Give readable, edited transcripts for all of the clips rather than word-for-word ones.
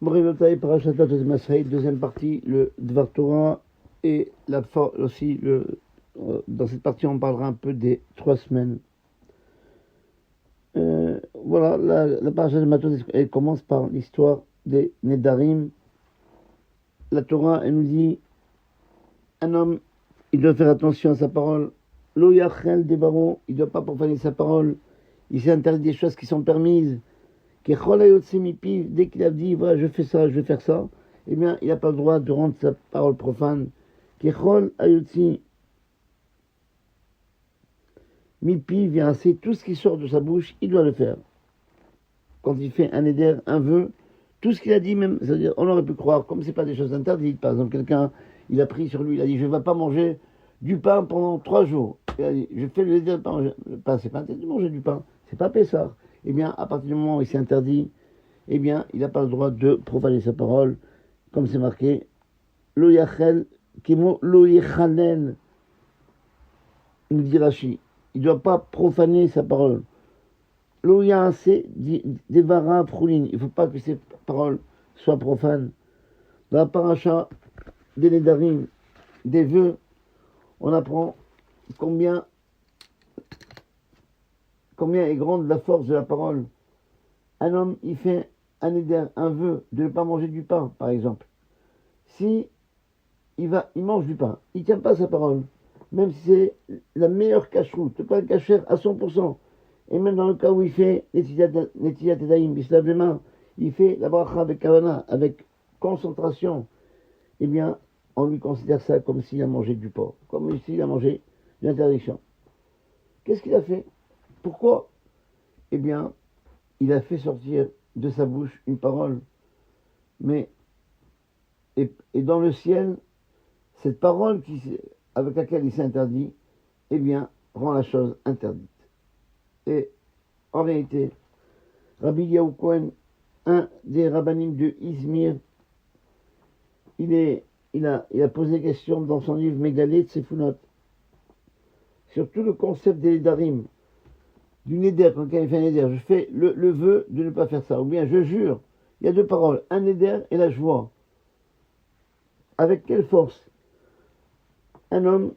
Morimotai Parashatat Masraï, deuxième partie, le Dvar Torah et aussi dans cette partie on parlera un peu des 3 semaines. Voilà, la parasha de Matot, elle commence par l'histoire des Nedarim. La Torah, elle nous dit, un homme, il doit faire attention à sa parole. Lo yachel des barons, il ne doit pas profaner sa parole. Il s'est interdit des choses qui sont permises. Dès qu'il a dit, voilà, je fais ça, je vais faire ça, eh bien, il n'a pas le droit de rendre sa parole profane. Mipi vient assez, tout ce qui sort de sa bouche, il doit le faire. Quand il fait un éder, un vœu, tout ce qu'il a dit même, c'est-à-dire, on aurait pu croire, comme c'est pas des choses interdites, par exemple, quelqu'un, il a pris sur lui, il a dit, je ne vais pas manger du pain pendant 3 jours. Il a dit, je fais le éder, le pain, c'est pas interdit de manger du pain, c'est pas Pessah. Eh bien, à partir du moment où il s'est interdit, eh bien, il n'a pas le droit de profaner sa parole, comme c'est marqué, lo yachel, kimo lo yechanel, nous dit Rashi. Il ne doit pas profaner sa parole. Lo yase, devara frulin. Il ne faut pas que ses paroles soient profanes. Dans la paracha des Nedarim, des vœux, on apprend combien est grande la force de la parole. Un homme, il fait un neder, un vœu de ne pas manger du pain, par exemple. Si il mange du pain, il ne tient pas sa parole, même si c'est la meilleure cacheroute, pas le cacher à 100%. Et même dans le cas où il fait Netilat Edaim, il se lave les mains, il fait la bracha avec kavana, avec concentration, eh bien, on lui considère ça comme s'il a mangé du porc, comme s'il a mangé de l'interdiction. Qu'est-ce qu'il a fait? Pourquoi? Eh bien, il a fait sortir de sa bouche une parole. Mais, et dans le ciel, cette parole avec laquelle il s'interdit, eh bien, rend la chose interdite. Et en réalité, Rabbi Yahu Cohen, un des rabbinim de Izmir, il a posé question dans son livre Megalet Sefunot sur tout le concept des Nedarim, du Neder, quand quelqu'un fait un Neder, je fais le vœu de ne pas faire ça, ou bien je jure, il y a 2 paroles, un Neder et la joie. Avec quelle force un homme,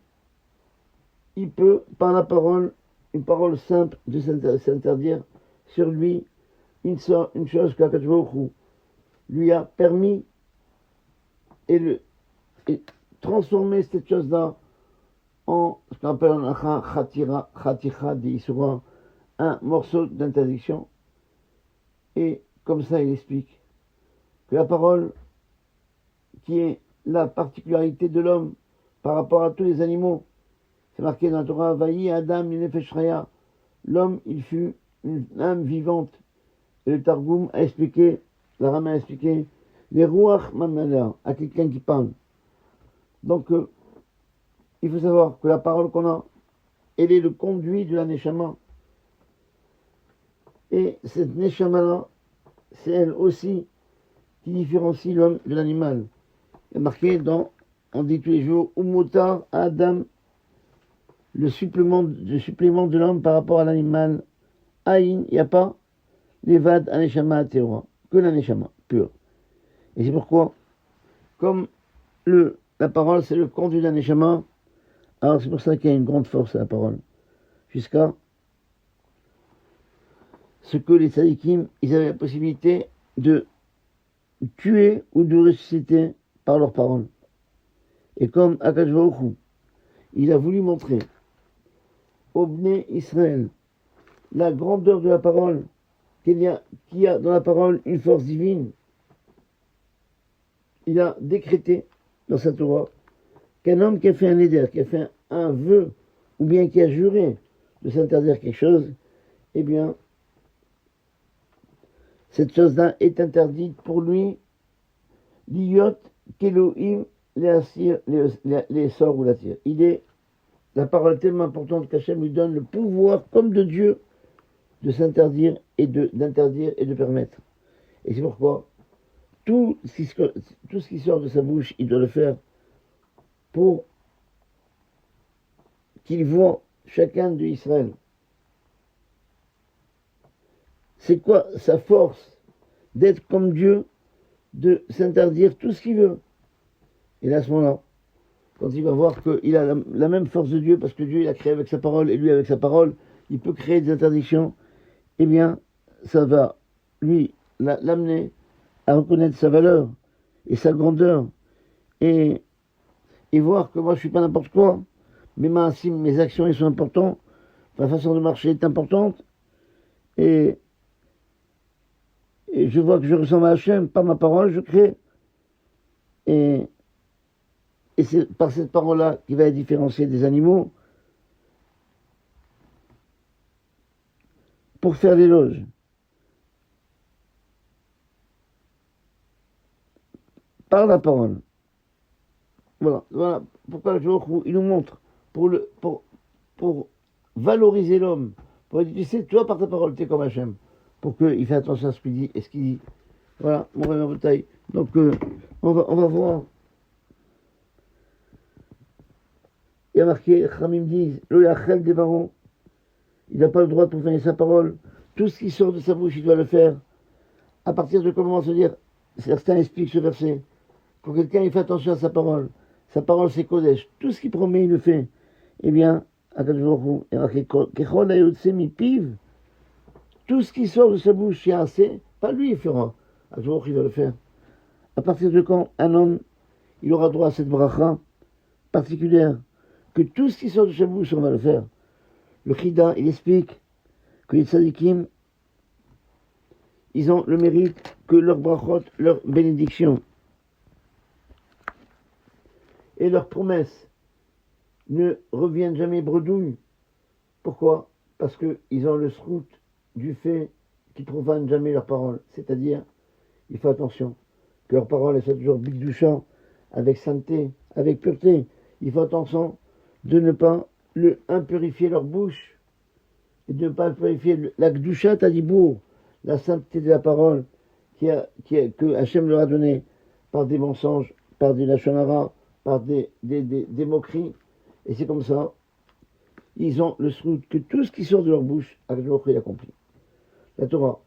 il peut, par la parole, une parole simple, de s'interdire sur lui une chose qu'Akadosh Baruch Hu lui a permis et transformer cette chose-là en ce qu'on appelle un khatira d'Isura, un morceau d'interdiction. Et comme ça, il explique que la parole, qui est la particularité de l'homme par rapport à tous les animaux, c'est marqué dans la Torah, Vayi Adam Nefesh Chaya, l'homme, il fut une âme vivante. Et le Targum a expliqué, la Rama a expliqué, les Ruach Mamala, à quelqu'un qui parle. Donc, il faut savoir que la parole qu'on a, elle est le conduit de la Neshama. Et cette Neshama-là, c'est elle aussi qui différencie l'homme de l'animal. Il est marqué on dit tous les jours, Umutar Adam, le supplément de l'homme par rapport à l'animal. Aïn, il n'y a pas Levad Aneshama Ateora, que la Neshama, pure. Et c'est pourquoi, comme la parole, c'est le conduit de la Neshama, alors c'est pour ça qu'il y a une grande force à la parole. Jusqu'à ce que les tzadikim, ils avaient la possibilité de tuer ou de ressusciter par leur parole. Et comme Akadosh Baruch Hu, il a voulu montrer au Bnei Israël la grandeur de la parole, qu'il y a dans la parole une force divine, il a décrété dans sa Torah qu'un homme qui a fait un éder, qui a fait un vœu, ou bien qui a juré de s'interdire quelque chose, eh bien, cette chose-là est interdite pour lui, l'iyot kelohim les sorts ou la tire. La parole est tellement importante qu'Hachem lui donne le pouvoir, comme de Dieu, de s'interdire et d'interdire et de permettre. Et c'est pourquoi tout ce qui sort de sa bouche, il doit le faire pour qu'il voit chacun d'Israël. C'est quoi sa force d'être comme Dieu, de s'interdire tout ce qu'il veut. Et là, à ce moment-là, quand il va voir qu'il a la même force de Dieu, parce que Dieu il a créé avec sa parole, et lui avec sa parole, il peut créer des interdictions, eh bien, ça va lui l'amener à reconnaître sa valeur et sa grandeur, et voir que moi je suis pas n'importe quoi, mes actions elles sont importantes, ma façon de marcher est importante, et, je vois que je ressemble à Hachem, par ma parole, je crée, et c'est par cette parole-là qu'il va être différencié des animaux pour faire l'éloge. Par la parole. Voilà pourquoi il nous montre pour valoriser l'homme. Pour dire, tu sais, toi par ta parole, tu es comme Hachem. Pour qu'il fasse attention à ce qu'il dit et ce qu'il dit. Voilà, mon rêve en bataille. Donc, on va voir. Il y a marqué, Khamim disent, le Yachel des barons, il n'a pas le droit de profaner sa parole. Tout ce qui sort de sa bouche, il doit le faire. À partir de comment se dire, certains expliquent ce verset. Quand quelqu'un il fait attention à sa parole c'est Kodesh. Tout ce qu'il promet, il le fait. Eh bien, Akadosh Baruch Hu, il y a marqué, Kechol hayotse mipiv, tout ce qui sort de sa bouche, c'est assez, pas lui, il fera. Akadosh Baruch Hu, il va le faire. À partir de quand un homme, il aura droit à cette bracha particulière, que tout ce qui sort de sa bouche, on va le faire. Le Chida, il explique que les tzadikim, ils ont le mérite que leur brachot, leur bénédiction et leurs promesses ne reviennent jamais bredouilles. Pourquoi? Parce qu'ils ont le srout du fait qu'ils profanent jamais leurs paroles. C'est-à-dire, il faut attention, que leurs paroles soient toujours bigdoucha, avec sainteté, avec pureté. Il faut attention de ne pas impurifier leur bouche, et de ne pas impurifier la gdoucha tadibour, la sainteté de la parole que Hachem leur a donnée par des mensonges, par des lachonara, par des moqueries. Et c'est comme ça, ils ont le srout que tout ce qui sort de leur bouche, Akadosh Baruch Hu accompli. La Torah,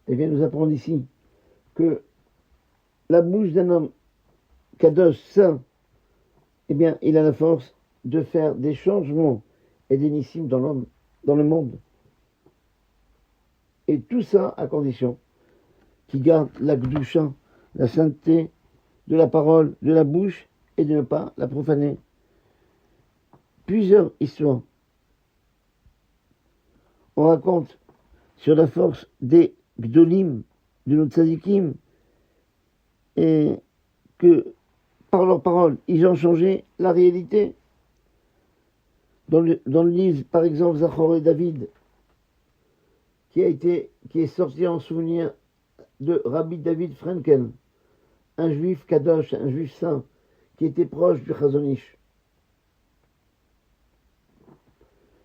elle vient nous apprendre ici que la bouche d'un homme kadosh, saint, eh bien, il a la force de faire des changements et des nissim dans l'homme, dans le monde. Et tout ça à condition qu'il garde la gdusha, la sainteté de la parole, de la bouche, et de ne pas la profaner. Plusieurs histoires. On raconte sur la force des gdolim, de nos tzadikim, et que par leurs paroles, ils ont changé la réalité. Dans le livre, par exemple, Zachor et David, qui est sorti en souvenir de Rabbi David Frenkel, un juif kadosh, un juif saint, qui était proche du Chazon Ish,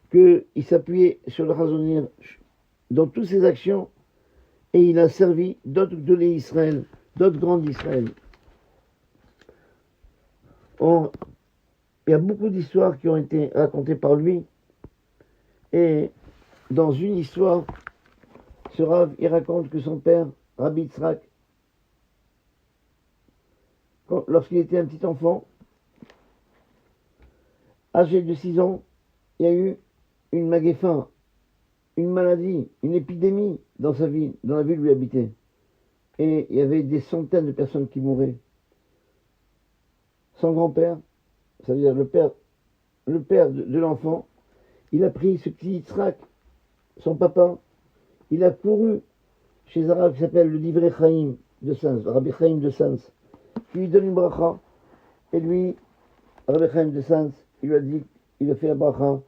qu'il s'appuyait sur le Chazon Ish dans toutes ses actions, et il a servi d'autres gdolei Israël, d'autres grands d'Israël. Il y a beaucoup d'histoires qui ont été racontées par lui, et dans une histoire, ce Rav, il raconte que son père, Rabbi Yitzhak, lorsqu'il était un petit enfant, âgé de 6 ans, il y a eu une maguéfa, une maladie, une épidémie dans sa ville, dans la ville où il habitait. Et il y avait des centaines de personnes qui mouraient. Son grand-père, ça veut dire le père de l'enfant, il a pris ce petit Yitzhak, son papa, il a couru chez un rabbin qui s'appelle le Divrei Chaim de Sens, Rabbi Chaim de Sens, qui lui donne une bracha, et lui, Rabbi Chaim de Sens, il lui a dit, il a fait la bracha,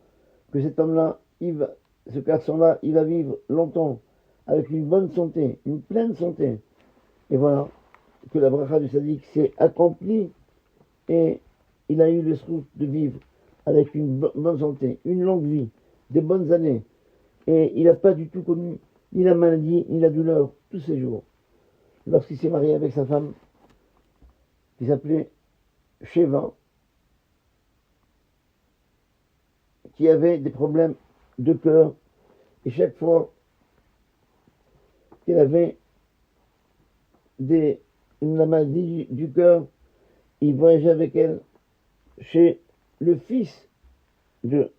que cet homme-là, ce garçon-là, il va vivre longtemps, avec une bonne santé, une pleine santé. Et voilà, que la bracha du Sadiq s'est accomplie, et il a eu le souffle de vivre avec une bonne santé, une longue vie, des bonnes années. Et il n'a pas du tout connu ni la maladie, ni la douleur, tous ces jours. Lorsqu'il s'est marié avec sa femme, qui s'appelait Sheva, qui avait des problèmes de cœur, et chaque fois qu'elle avait des la maladie du cœur, il voyageait avec elle chez le fils de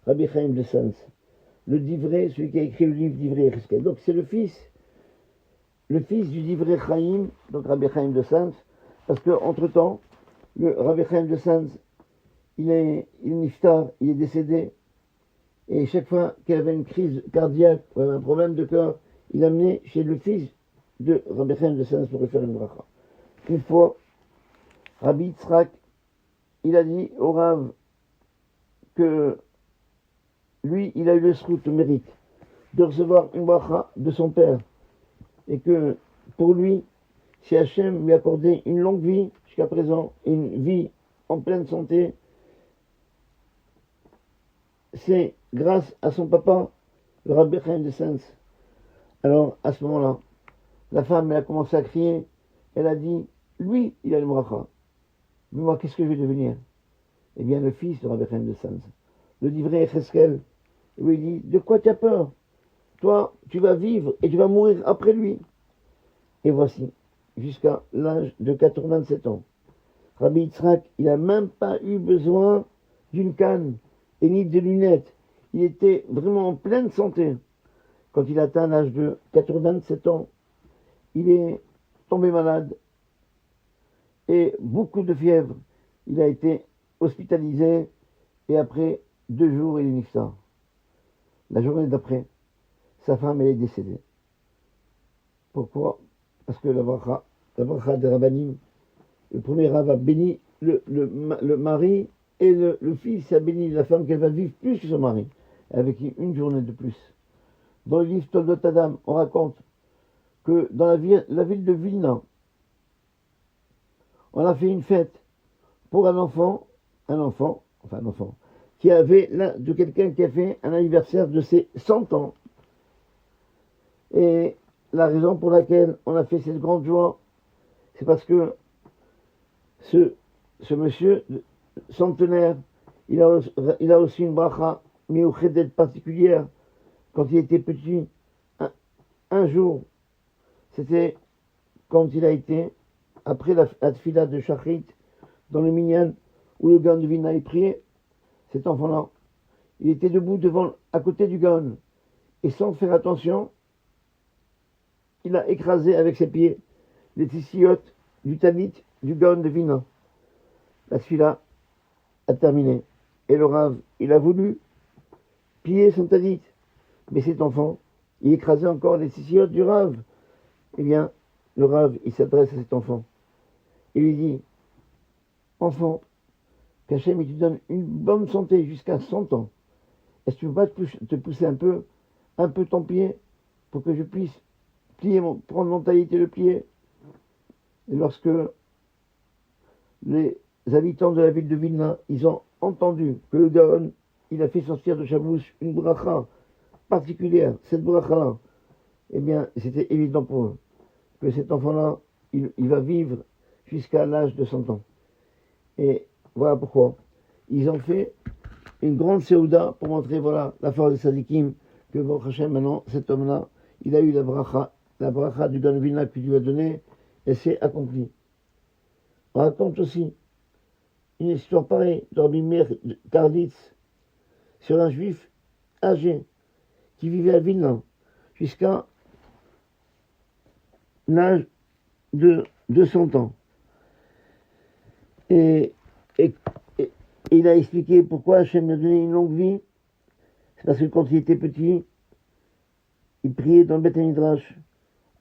Rabbi Chaim de Sens, le Divrei, celui qui a écrit le livre Divrei Cheskel. Donc c'est le fils du Divrei Chaim, donc Rabbi Chaim de Sens, parce qu'entre-temps, le Rabbi Chaim de Sens, il est niftar, il est décédé, et chaque fois qu'il avait une crise cardiaque ou un problème de cœur, il amenait chez le fils de Rabbi Chaim de Sens pour lui faire une bracha. Une fois, Rabbi Yitzhak, il a dit au Rav que lui, il a eu le srout, le mérite, de recevoir une bracha de son père, et que pour lui, si Hachem lui accordait une longue vie jusqu'à présent, une vie en pleine santé, c'est grâce à son papa, le Rabbi Chaim de Sens. Alors, à ce moment-là, la femme, elle a commencé à crier, elle a dit, lui, il a le bracha. Mais moi, qu'est-ce que je vais devenir? Eh bien, le fils de Rabbi Chaim de Sens, le Divrei Cheskel, lui dit, de quoi tu as peur? Toi, tu vas vivre et tu vas mourir après lui. Et voici, jusqu'à l'âge de 87 ans, Rabbi Yitzhak, il n'a même pas eu besoin d'une canne et ni de lunettes. Il était vraiment en pleine santé. Quand il atteint l'âge de 87 ans, il est tombé malade et beaucoup de fièvre. Il a été hospitalisé et après 2 jours, il est niftar. La journée d'après, sa femme, elle est décédée. Pourquoi? Parce que la bracha des Rabbanim, le premier Rav a béni le mari et le fils a béni la femme qu'elle va vivre plus que son mari, avec une journée de plus. Dans le livre Toldot Adam, on raconte que dans la ville de Vilna, on a fait une fête pour un enfant, qui avait de quelqu'un qui a fait un anniversaire de ses 100 ans. Et la raison pour laquelle on a fait cette grande joie, c'est parce que ce monsieur centenaire, il a aussi une bracha miouchedet particulière. Quand il était petit, un jour, c'était quand il a été, après la tfila de Shachrit, dans le minyan, où le Gaon de Vilna est prié, cet enfant-là, il était debout à côté du Gaon, et sans faire attention, il a écrasé avec ses pieds les tissiotes du talit du Gaon de Vilna. La tfila a terminé. Et le Rav, il a voulu piller son talit. Mais cet enfant, il écrasait encore les tissiotes du Rav. Eh bien, le Rav, il s'adresse à cet enfant. Il lui dit, enfant, qu'Hachem, il te donne une bonne santé jusqu'à 100 ans. Est-ce que tu ne peux pas te pousser un peu ton pied, pour que je puisse prendre mon talit et le plier? Et lorsque les habitants de la ville de Vilna, ils ont entendu que le Gaon, il a fait sortir de sa bouche une bracha particulière, cette bracha-là, eh bien, c'était évident pour eux que cet enfant-là, il va vivre jusqu'à l'âge de 100 ans. Et voilà pourquoi. Ils ont fait une grande séouda pour montrer, voilà, la force des sadikim, que Baruch Hashem, maintenant, cet homme-là, il a eu la bracha du Gaon Vilna qu'il lui a donnée, et c'est accompli. On raconte aussi une histoire pareille de Rabbi Meir Karditz sur un juif âgé qui vivait à Vilna jusqu'à l'âge de 200 ans. Et il a expliqué pourquoi Hachem lui a donné une longue vie. C'est parce que quand il était petit, il priait dans le Beth Midrash,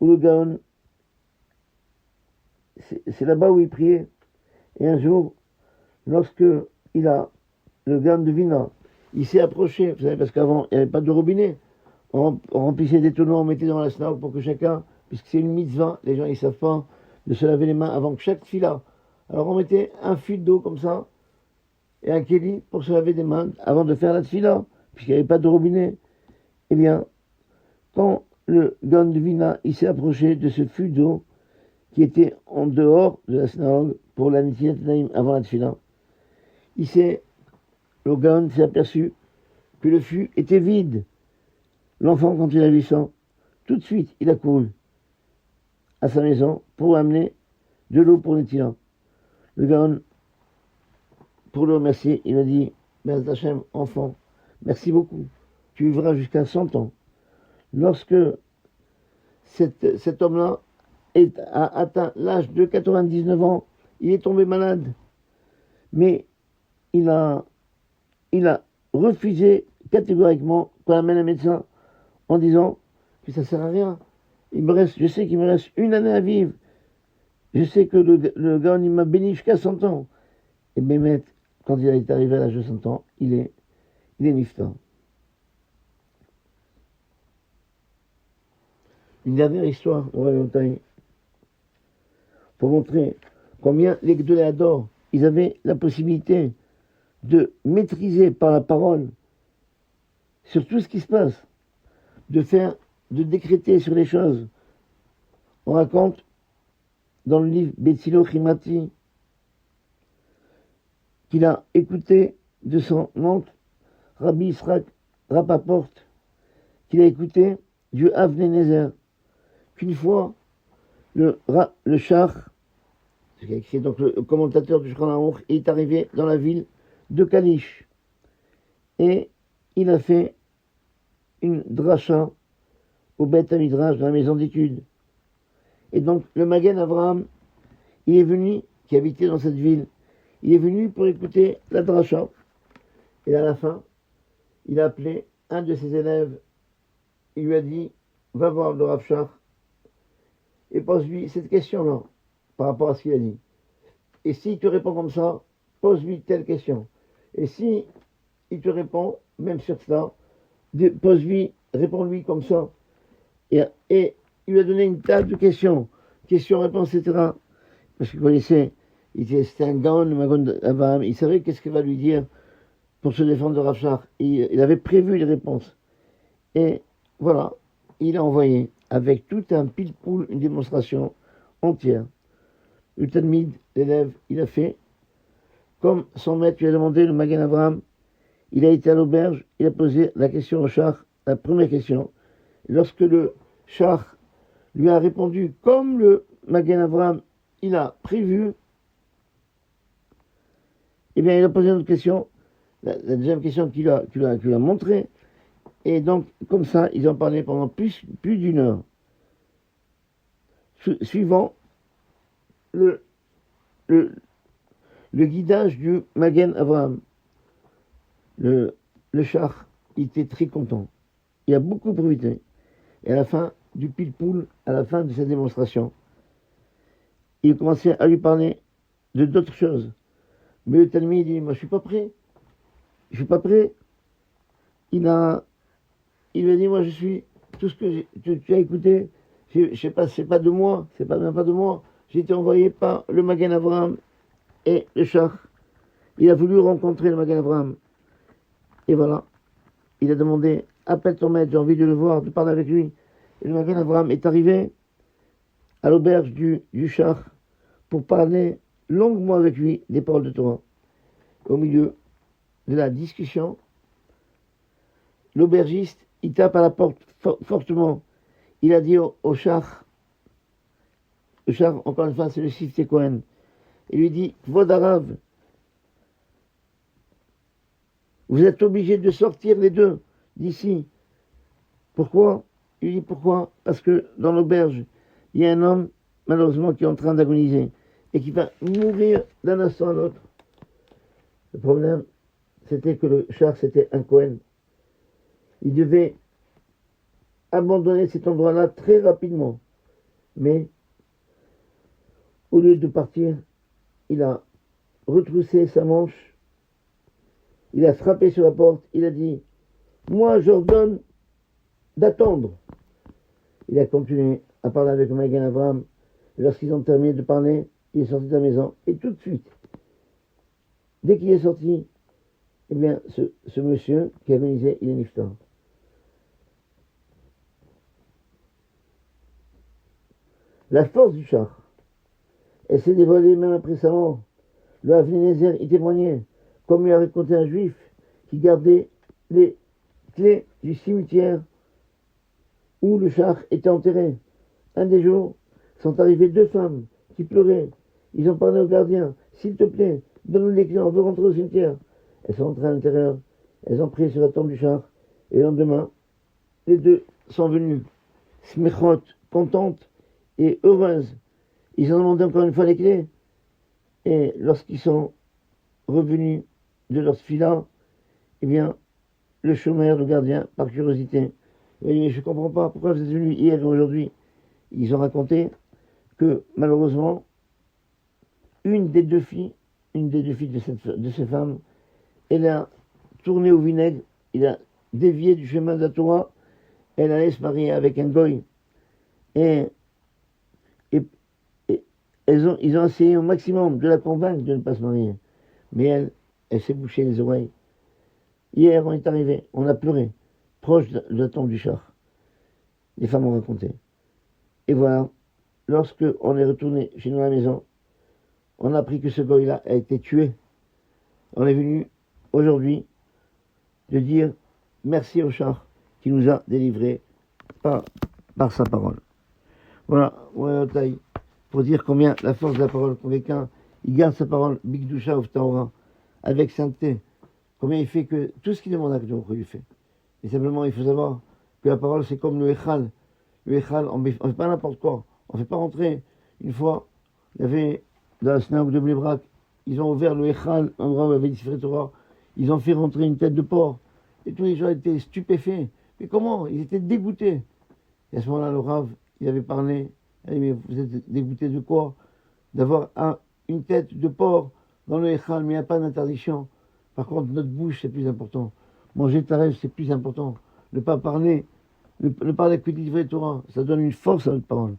où le Gaon, c'est là-bas où il priait. Et un jour, lorsque le Gaon de Vilna, il s'est approché, vous savez, parce qu'avant, il n'y avait pas de robinet. On remplissait des tonneaux, on mettait dans la synagogue pour que chacun, puisque c'est une mitzvah, les gens ils ne savent pas de se laver les mains avant que chaque fila. Alors on mettait un fil d'eau comme ça, et un kéli pour se laver les mains avant de faire la tfila, puisqu'il n'y avait pas de robinet. Eh bien, quand le Gaon de Vilna, il s'est approché de ce fût d'eau qui était en dehors de la synagogue pour la Netilat Yadayim avant la tfila, le Gaon s'est aperçu que le fût était vide. L'enfant, quand il a vu ça, tout de suite, il a couru à sa maison pour amener de l'eau pour Netila. Le Gaon, pour le remercier, il a dit, Bez Hachem, enfant, merci beaucoup, tu vivras jusqu'à 100 ans. Lorsque cet homme-là a atteint l'âge de 99 ans, il est tombé malade, mais il a refusé catégoriquement qu'on amène un médecin en disant que ça sert à rien. Je sais qu'il me reste une année à vivre. Je sais que le gars, il m'a béni jusqu'à 100 ans. Et Bémet, quand il est arrivé à l'âge de 100 ans, il est niftar. Une dernière histoire, on va montagne, pour montrer combien les Gdoléadors, ils avaient la possibilité de maîtriser par la parole sur tout ce qui se passe, de décréter sur les choses. On raconte dans le livre Betzilo Chimati qu'il a écouté de son oncle Rabbi Israq Rapaport, qu'il a écouté du Avnei Nezer, qu'une fois le char, c'est donc le commentateur du Shulchan Aruch, est arrivé dans la ville de Kalish et il a fait une dracha au Beth Midrash, dans la maison d'études. Et donc le Magen Avraham, il est venu, qui habitait dans cette ville, il est venu pour écouter la dracha. Et à la fin, il a appelé un de ses élèves, il lui a dit, va voir le Rav Shach et pose-lui cette question-là par rapport à ce qu'il a dit. Et s'il te répond comme ça, pose-lui telle question. Et si il te répond, même sur cela, pose-lui, réponds-lui comme ça. Et il lui a donné une table de questions, questions-réponses, etc. Parce qu'il connaissait, c'était un Gaon, le Magen Avraham, il savait qu'est-ce qu'il va lui dire pour se défendre de Rav Shach. Il avait prévu les réponses. Et voilà, il a envoyé avec tout un pile-poule une démonstration entière. Le Talmid, l'élève, il a fait comme son maître lui a demandé, le Magen Avraham. Il a été à l'auberge, il a posé la question au Shach, la première question. Lorsque le Shach lui a répondu comme le Magen Avraham, il a prévu, eh bien il a posé une autre question, la deuxième question qu'il a montrée, et donc comme ça ils ont parlé pendant plus d'une heure, suivant le guidage du Magen Avraham. Le Shach, il était très content, il a beaucoup profité, et à la fin du pile-poule, à la fin de cette démonstration, il commençait à lui parler de d'autres choses. Mais le Talmud dit, moi je suis pas prêt. Il lui a dit, moi je suis, tout ce que tu as écouté, je sais pas, c'est pas de moi, c'est pas même pas de moi. J'ai été envoyé par le Magen Avraham et le Shach. Il a voulu rencontrer le Magen Avraham. Et voilà, il a demandé, appelle ton maître, j'ai envie de le voir, de parler avec lui. Et le Magen Avraham est arrivé à l'auberge du Shach pour parler longuement avec lui des paroles de Torah. Au milieu de la discussion, l'aubergiste, il tape à la porte fortement. Il a dit au Shach, le Shach, encore une fois, c'est le Sifte Cohen, il lui dit, Kvod Arav, vous êtes obligés de sortir les deux d'ici. Pourquoi? Il dit pourquoi? Parce que dans l'auberge, il y a un homme, malheureusement, qui est en train d'agoniser et qui va mourir d'un instant à l'autre. Le problème, c'était que le Shach, c'était un Cohen. Il devait abandonner cet endroit-là très rapidement. Mais, au lieu de partir, il a retroussé sa manche, il a frappé sur la porte, il a dit « Moi, j'ordonne d'attendre ». Il a continué à parler avec le Magen Avraham. Lorsqu'ils ont terminé de parler, il est sorti de la maison. Et tout de suite, dès qu'il est sorti, eh bien, ce monsieur qui agonisait, il est niftar. La force du Shach, elle s'est dévoilée même après sa mort. Le Avnei Nezer y témoignait, comme il a raconté un juif qui gardait les clés du cimetière où le Shach était enterré. Un des jours, sont arrivées deux femmes qui pleuraient Ils ont parlé au gardien, s'il te plaît, donne-nous les clés, on veut rentrer au cimetière. Elles sont rentrées à l'intérieur, elles ont prié sur la tombe du char, et le lendemain, les deux sont venus, smechot, contentes et heureuses. Ils ont demandé encore une fois les clés, et lorsqu'ils sont revenus de leur fila, eh bien, le chômeur, le gardien, par curiosité, il a dit, mais je ne comprends pas, pourquoi vous êtes venus hier et aujourd'hui? Ils ont raconté que, malheureusement, une des deux filles de ces femmes, elle a tourné au vinaigre, il a dévié du chemin de la Torah, elle allait se marier avec un goy. Et ils ont essayé au maximum de la convaincre de ne pas se marier. Mais elle s'est bouchée les oreilles. Hier, on est arrivé, on a pleuré, proche de la tombe du char. Les femmes ont raconté. Et voilà, lorsque on est retourné chez nous à la maison, on a appris que ce goy-là a été tué. On est venu aujourd'hui de dire merci au char qui nous a délivrés par sa parole. Voilà, pour dire combien la force de la parole, quand quelqu'un il garde sa parole, Bigdusha of Taora, avec sainteté, combien il fait que tout ce qu'il demande à Dieu, il fait. Et simplement, il faut savoir que la parole, c'est comme le Echal. Le Echal, on ne fait pas n'importe quoi. On ne fait pas rentrer. Une fois, il y avait, dans la synagogue de Bnei-Brak, ils ont ouvert le Echal, l'endroit où il y avait des Sifrei Torah. Ils ont fait rentrer une tête de porc. Et tous les gens étaient stupéfaits. Mais comment? Ils étaient dégoûtés. Et à ce moment-là, le Rav, il avait parlé. Il a dit, mais vous êtes dégoûtés de quoi? D'avoir une tête de porc dans le Echal, mais il n'y a pas d'interdiction. Par contre, notre bouche, c'est plus important. Manger taref, c'est plus important. Ne pas parler, ne parler que d'Ivrei Torah, ça donne une force à notre parole.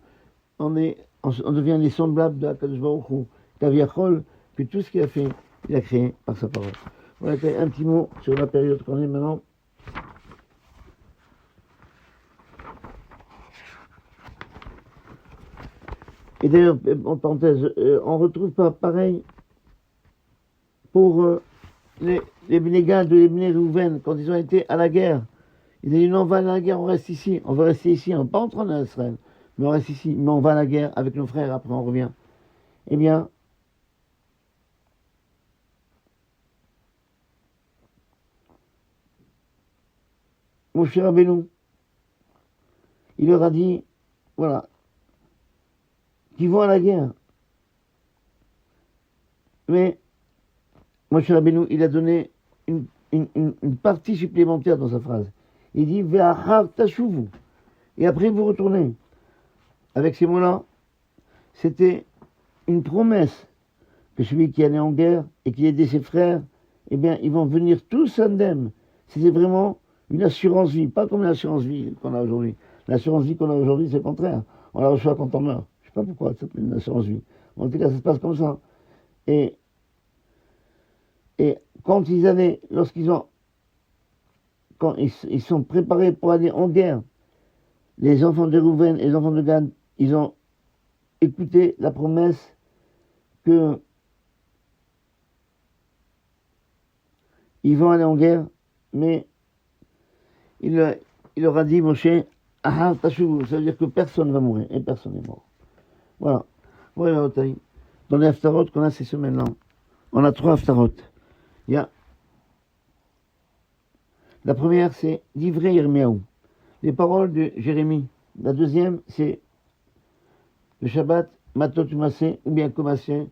On devient les semblables de Akadosh Baruch Hu, Kaviachol, que tout ce qu'il a fait, il a créé par sa parole. Voilà, un petit mot sur la période qu'on est maintenant. Et d'ailleurs, en parenthèse, on retrouve pas pareil pour les Bnei Gad, les Bnei Reuven, quand ils ont été à la guerre. Ils ont dit non, on va à la guerre, on reste ici, on va rester ici, on ne va pas entrer en Israël, mais on reste ici, mais on va à la guerre avec nos frères, après on revient. Eh bien, Moshe Rabbeinu, il leur a dit, voilà, qu'ils vont à la guerre. Mais Moshe Rabbeinu, il a donné une partie supplémentaire dans sa phrase. Il dit Ve'achar tashuvu. Et après vous retournez. Avec ces mots-là, c'était une promesse que celui qui allait en guerre et qui aidait ses frères, eh bien, ils vont venir tous indemnes. C'était vraiment une assurance vie, pas comme l'assurance vie qu'on a aujourd'hui. L'assurance vie qu'on a aujourd'hui, c'est le contraire. On la reçoit quand on meurt. Je ne sais pas pourquoi ça s'appelle une assurance vie. En tout cas, ça se passe comme ça. Et quand ils sont préparés pour aller en guerre, les enfants de Rouven et les enfants de Gad, ils ont écouté la promesse que ils vont aller en guerre, mais il leur a dit, Moshe, Ahar Tashuvu, ça veut dire que personne ne va mourir, et personne n'est mort. Voilà. Voilà, dans les Haftarot qu'on a ces semaines-là, on a 3 Haftarot. Il y a la première, c'est d'Ivrei Yirmiyahu, les paroles de Jérémie. La deuxième, c'est le Shabbat, Matot Umasé, ou bien Komasé,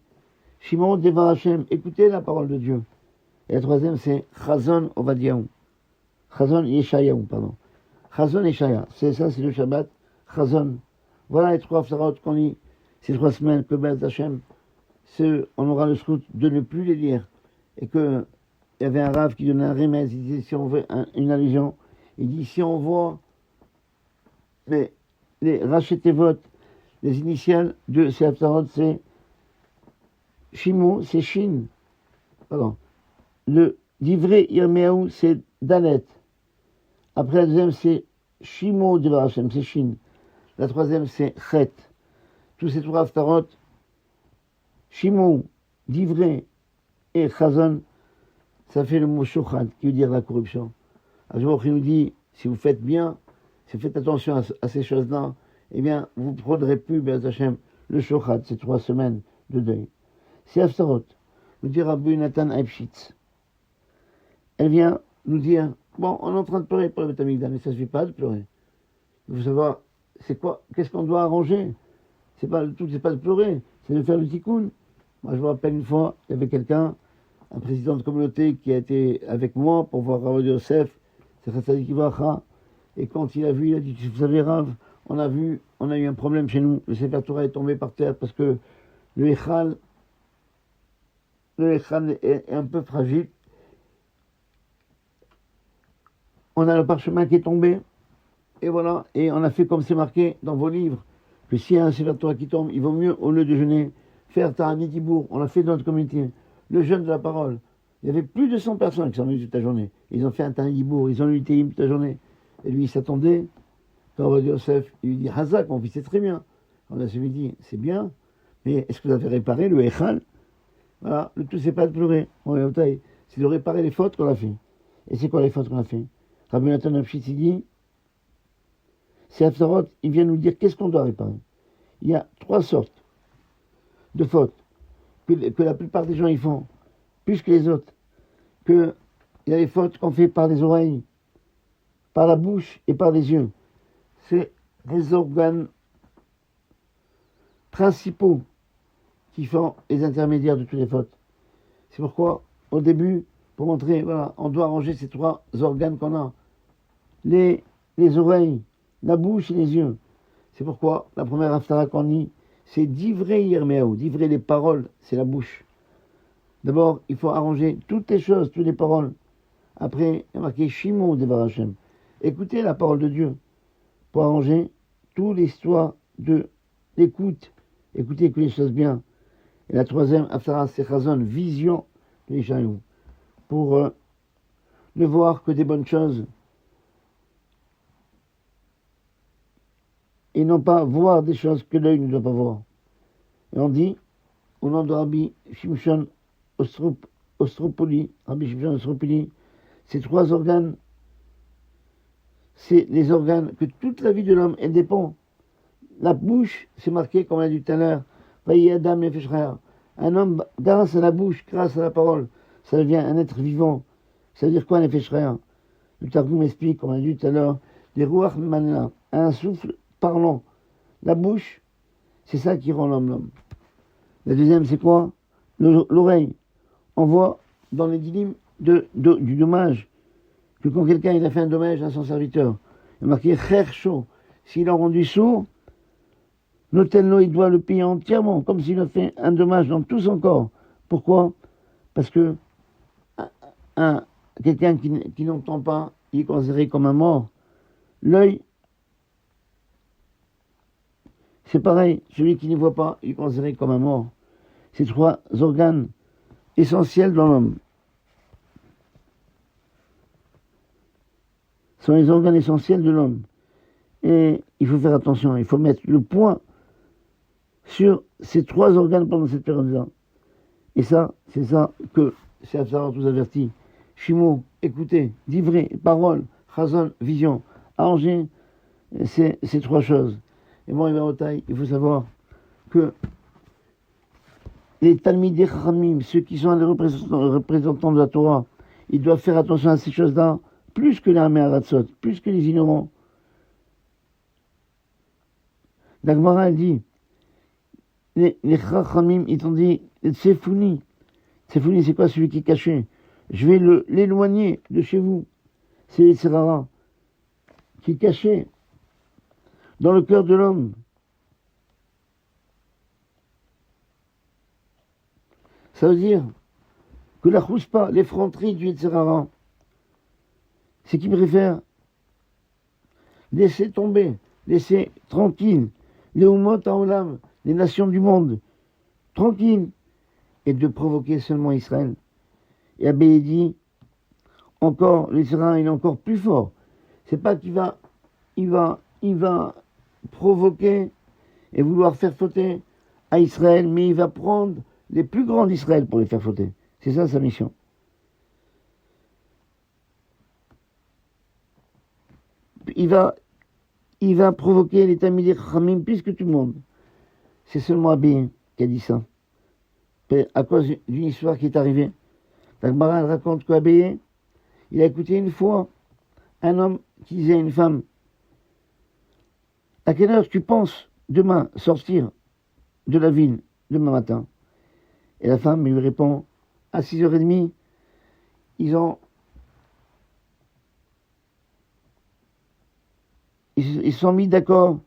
Shimon Devar Hashem, écoutez la parole de Dieu. Et la troisième, c'est Chazon Ovadiyahu. Chazon Yeshayahu, pardon. Chazon Yeshaya, c'est ça, c'est le Shabbat. Chazon. Voilà les 3 Haftarot qu'on lit ces 3 semaines, que Be'ez Hashem, on aura le scout de ne plus les lire. Et que il y avait un Rav qui donnait un remède, il disait, si on veut une allusion, il dit, si on voit les Rachetevot, les initiales de ces Haftarot, c'est Shimo, c'est Shin. Pardon. Le d'Ivrei Yirmiyahu, c'est Dalet. Après la deuxième, c'est Shimo de Hashem, c'est Shin. La troisième, c'est Chet. Tous ces 3 Haftarot, Shimo, d'Ivrei et Chazon, ça fait le mot Shochad, qui veut dire la corruption. Alors, il nous dit, si vous faites bien, si vous faites attention à ces choses-là, eh bien, vous ne prendrez plus, Be'ez Hashem, le Shochad, ces 3 semaines, de deuil. C'est Haftarot, nous dit Rabbi Nathan Eibschitz. Elle vient nous dire, bon, on est en train de pleurer pour le Beth Amikdash, mais ça ne suffit pas de pleurer. Il faut savoir, c'est quoi, qu'est-ce qu'on doit arranger. C'est pas le truc, c'est pas de pleurer, c'est de faire le tikkun. Moi, je me rappelle une fois, il y avait quelqu'un, un président de communauté qui a été avec moi pour voir Rav Yosef, c'est Chassadik Ibracha, et quand il a vu, il a dit, vous savez Rav, on a eu un problème chez nous, le Sefer Torah est tombé par terre parce que le Echal est un peu fragile. On a le parchemin qui est tombé, et voilà, et on a fait comme c'est marqué dans vos livres, que s'il y a un Sefer Torah qui tombe, il vaut mieux, au lieu de jeûner, faire Ta'anit Dibour. On l'a fait dans notre communauté, le jeûne de la parole. Il y avait plus de 100 personnes qui sont venues toute la journée. Ils ont fait un Ta'anit Dibour, ils ont lu Tehillim toute la journée. Et lui, il s'attendait, quand Rav Yosef, il lui dit, Hazak, mon fils, c'est très bien. On a celui dit, c'est bien, mais est-ce que vous avez réparé le Echal? Voilà, le tout, c'est pas de pleurer. C'est de réparer les fautes qu'on a fait. Et c'est quoi les fautes qu'on a fait? Rabbi Nathan Eibschitz, il dit, c'est Haftarot, il vient nous dire qu'est-ce qu'on doit réparer. Il y a 3 sortes de fautes que la plupart des gens y font, plus que les autres. Il y a les fautes qu'on fait par les oreilles, par la bouche et par les yeux. C'est les organes principaux qui font les intermédiaires de toutes les fautes. C'est pourquoi, au début, pour montrer, voilà, on doit ranger ces 3 organes qu'on a. Les oreilles, la bouche et les yeux. C'est pourquoi la première haftara qu'on lit, c'est d'ivrer Yirmiyahu, d'ivrer les paroles, c'est la bouche. D'abord, il faut arranger toutes les choses, toutes les paroles. Après, il y a marqué Shimon Devar Hashem. Écoutez la parole de Dieu pour arranger toute l'histoire de l'écoute. Écoutez les choses bien. Et la troisième haftara, c'est Chazon, vision de Yeshayahu. Pour ne voir que des bonnes choses. Et non pas voir des choses que l'œil ne doit pas voir. Et on dit, au nom de Rabbi Shimshon Ostropoli, Rabbi Shimshon Ostropoli, ces 3 organes, c'est les organes que toute la vie de l'homme, elle dépend. La bouche, c'est marqué, comme on a dit tout à l'heure, Adam Nefesh Chaya. Un homme, grâce à la bouche, grâce à la parole, ça devient un être vivant. Ça veut dire quoi, Nefesh Chaya? Le Targum explique, comme on a dit tout à l'heure, des Ruach Manna, un souffle parlant. La bouche, c'est ça qui rend l'homme. La deuxième, c'est quoi? L'oreille. On voit dans les dynimes du dommage, que quand quelqu'un il a fait un dommage à son serviteur, il a marqué Chercho, s'il a rendu sourd, l'hôtel il doit le payer entièrement, comme s'il a fait un dommage dans tout son corps. Pourquoi? Parce que quelqu'un qui n'entend pas, il est considéré comme un mort. L'œil, c'est pareil, celui qui ne voit pas, il est considéré comme un mort. Ces 3 organes essentiels dans l'homme sont les organes essentiels de l'homme. Et il faut faire attention, il faut mettre le point sur ces 3 organes pendant cette période-là. Et ça, c'est ça que c'est Haftarot vous avertit. Shimo, écoutez, d'ivrer, parole, chazon, vision, arranger ces 3 choses. Et moi, il faut savoir que les Talmidei Chachamim, ceux qui sont les représentants de la Torah, ils doivent faire attention à ces choses-là, plus que les Ameharatzot, plus que les ignorants. La Gemara, elle dit, les Chachamim, ils t'ont dit, Tsefouni. Tsefouni, c'est quoi celui qui est caché? Je vais l'éloigner de chez vous. C'est les Serara, qui est caché dans le cœur de l'homme. Ça veut dire que la chouspa, l'effronterie du Yetzirara, c'est qu'il préfère laisser tomber, laisser tranquille les Umot Haolam, les nations du monde, tranquilles, et de provoquer seulement Israël. Et Abbé dit, encore, le Yetzirara, il est encore plus fort. C'est pas qu'il va provoquer et vouloir faire fauter à Israël, mais il va prendre les plus grands d'Israël pour les faire fauter. C'est ça sa mission. Il va provoquer les Talmidei Chachamim plus que tout le monde. C'est seulement Abbé qui a dit ça. à cause d'une histoire qui est arrivée. La Gemara elle raconte qu'Abéé, il a écouté une fois un homme qui disait à une femme, à quelle heure tu penses demain sortir de la ville, demain matin? Et la femme lui répond, à 6h30, ils se sont mis d'accord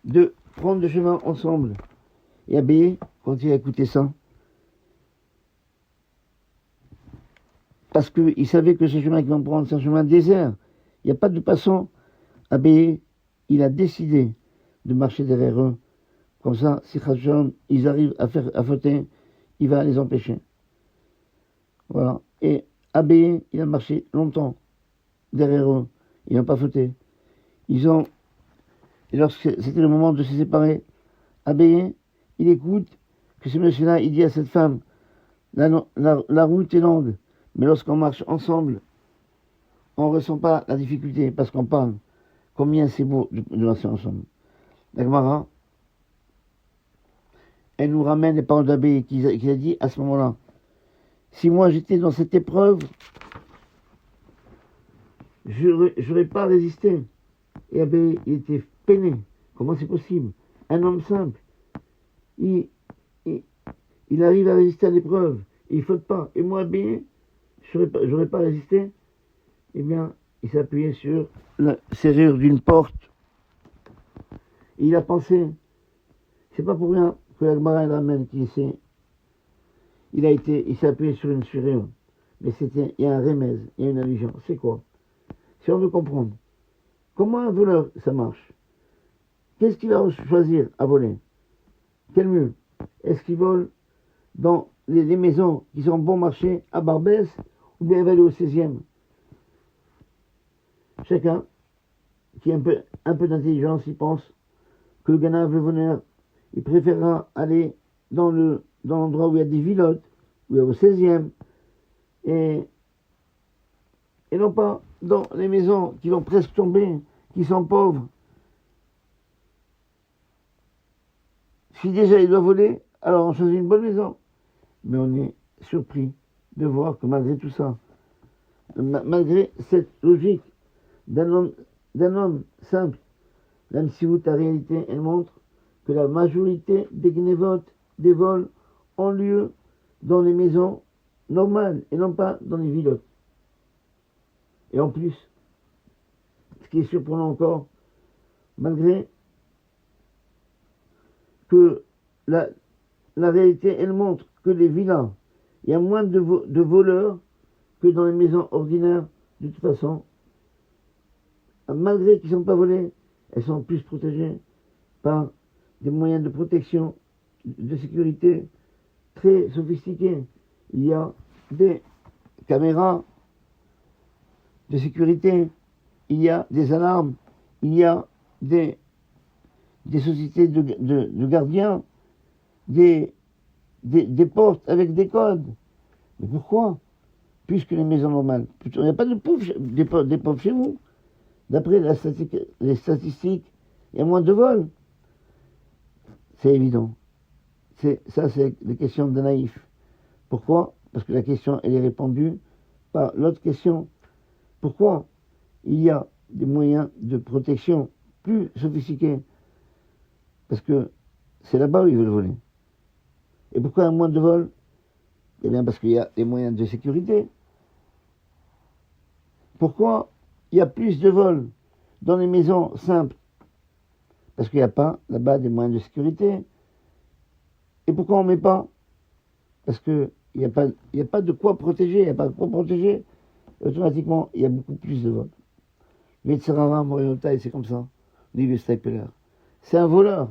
de prendre le chemin ensemble. Et Abéé, quand il a écouté ça, parce qu'il savait que ce chemin qu'ils vont prendre, c'est un chemin désert, il n'y a pas de passants, Abéé, il a décidé de marcher derrière eux. Comme ça, si Khadjam, ils arrivent à fauter, il va les empêcher. Voilà. Et Abéé, il a marché longtemps derrière eux. Ils n'ont pas fauté. Et lorsque c'était le moment de se séparer, Abéé, il écoute que ce monsieur-là, il dit à cette femme, la route est longue, mais lorsqu'on marche ensemble, on ne ressent pas la difficulté, parce qu'on parle. Combien c'est beau de marcher ensemble. La Gemara, elle nous ramène les paroles d'Abéé qu'il a dit à ce moment-là. Si moi j'étais dans cette épreuve, je n'aurais pas résisté. Et Abéé, il était peiné. Comment c'est possible? Un homme simple, il arrive à résister à l'épreuve, il ne faute pas. Et moi, Abéé, je n'aurais pas résisté. Eh bien, il s'appuyait sur la serrure d'une porte. Et il a pensé, c'est pas pour rien que la Gemara ramène qui sait, il s'est appuyé sur une serrure. Mais il y a un remèze, il y a une allusion. C'est quoi? Si on veut comprendre, comment un voleur, ça marche? Qu'est-ce qu'il va choisir à voler? Quel mieux? Est-ce qu'il vole dans les maisons qui sont bon marché à Barbès ou bien il va aller au 16e? Chacun qui a un peu d'intelligence, il pense que le gamin veut venir, il préférera aller dans l'endroit où il y a des villottes, où il y a au 16e, et non pas dans les maisons qui vont presque tomber, qui sont pauvres. Si déjà il doit voler, alors on choisit une bonne maison. Mais on est surpris de voir que malgré tout ça, malgré cette logique d'un homme simple, même si ta réalité, elle montre que la majorité des gnévotes, des vols, ont lieu dans les maisons normales et non pas dans les villottes. Et en plus, ce qui est surprenant encore, malgré que la réalité, elle montre que les villas, il y a moins de voleurs que dans les maisons ordinaires. De toute façon, malgré qu'ils ne sont pas volés, elles sont plus protégées par des moyens de protection, de sécurité très sophistiqués. Il y a des caméras de sécurité, il y a des alarmes, il y a des sociétés de gardiens, des portes avec des codes. Mais pourquoi? Puisque les maisons normales, il n'y a pas des pauvres chez vous. D'après les statistiques, il y a moins de vols. C'est évident. Ça, c'est les questions de naïf. Pourquoi? Parce que la question, elle est répondue par l'autre question. Pourquoi il y a des moyens de protection plus sophistiqués? Parce que c'est là-bas où ils veulent voler. Et pourquoi il y a moins de vols? Eh bien, parce qu'il y a des moyens de sécurité. Pourquoi il y a plus de vols dans les maisons simples? Parce qu'il n'y a pas là-bas des moyens de sécurité. Et pourquoi on ne met pas? Parce qu'il n'y a pas de quoi protéger. Il n'y a pas de quoi protéger. Automatiquement, il y a beaucoup plus de vols. Mais Tsarara, Moriotai, c'est comme ça. Dit le Stapler. C'est un voleur.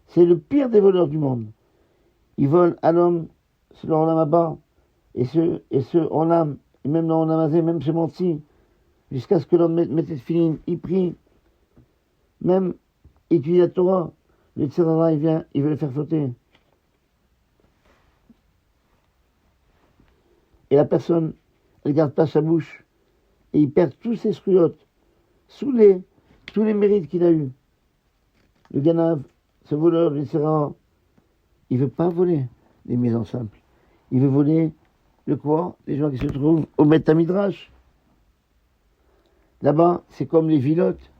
C'est le pire des voleurs du monde. Ils volent à l'homme, selon l'âme à bas, et ceux en âme, et même dans l'âme, même chez Monti, jusqu'à ce que l'homme mette le filim, il prie, même étudie la Torah, le Tsarara, il vient, il veut le faire sauter. Et la personne, elle ne garde pas sa bouche, et il perd tous ses scruotes, tous les mérites qu'il a eus. Le Ganav, ce voleur, le Tsarara, il ne veut pas voler. les maisons simples. Il veut voler le quoi? Les gens qui se trouvent au Beth Midrash. Là-bas, c'est comme les vilottes.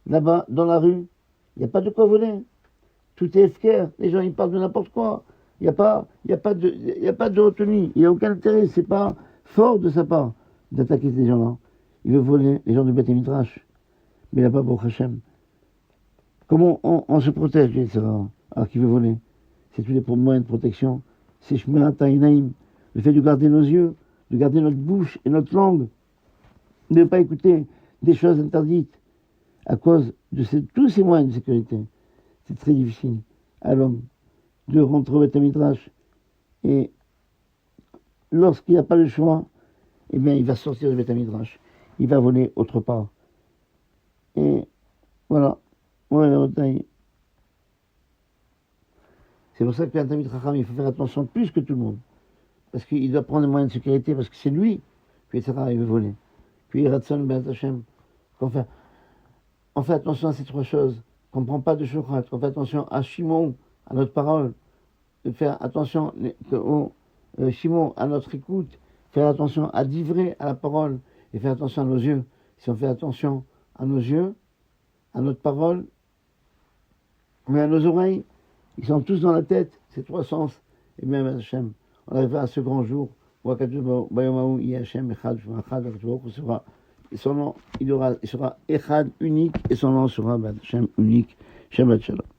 Là-bas, dans la rue, il n'y a pas de quoi voler. Tout est efker. Les gens, ils parlent de n'importe quoi. Il n'y a pas de retenue. Il n'y a aucun intérêt. C'est pas fort de sa part d'attaquer ces gens-là. Il veut voler les gens du Beth Midrash. Mais là-bas, pour Hachem. Comment on se protège, etc. Alors qu'il veut voler. C'est tous les moyens de protection. C'est Shmirat Hainaim. Le fait de garder nos yeux, de garder notre bouche et notre langue. De ne pas écouter des choses interdites. À cause de tous ces moyens de sécurité. C'est très difficile à l'homme de rentrer au Beth Midrash. Et lorsqu'il n'y a pas le choix, eh bien, il va sortir du Beth Midrash. Il va voler autre part. Et voilà. C'est pour ça qu'un Talmid Chacham, il faut faire attention plus que tout le monde. Parce qu'il doit prendre des moyens de sécurité, parce que c'est lui, puis etc., il veut voler. Puis Ratson Ben Hashem. On fait attention à ces trois choses. Qu'on ne prend pas de shochat, qu'on fait attention à Shimon, à notre parole. De faire attention au Shimon, à notre écoute. Faire attention à d'ivrer à la parole. Et faire attention à nos yeux. Si on fait attention à nos yeux, à notre parole, mais à nos oreilles, ils sont tous dans la tête, ces trois sens. Et même Hachem, on arrivera à ce grand jour où Bayomaou, Hachem, Echad, sera, son nom, il sera Echad, unique, et son nom sera Hachem, unique. Shabbat Shalom.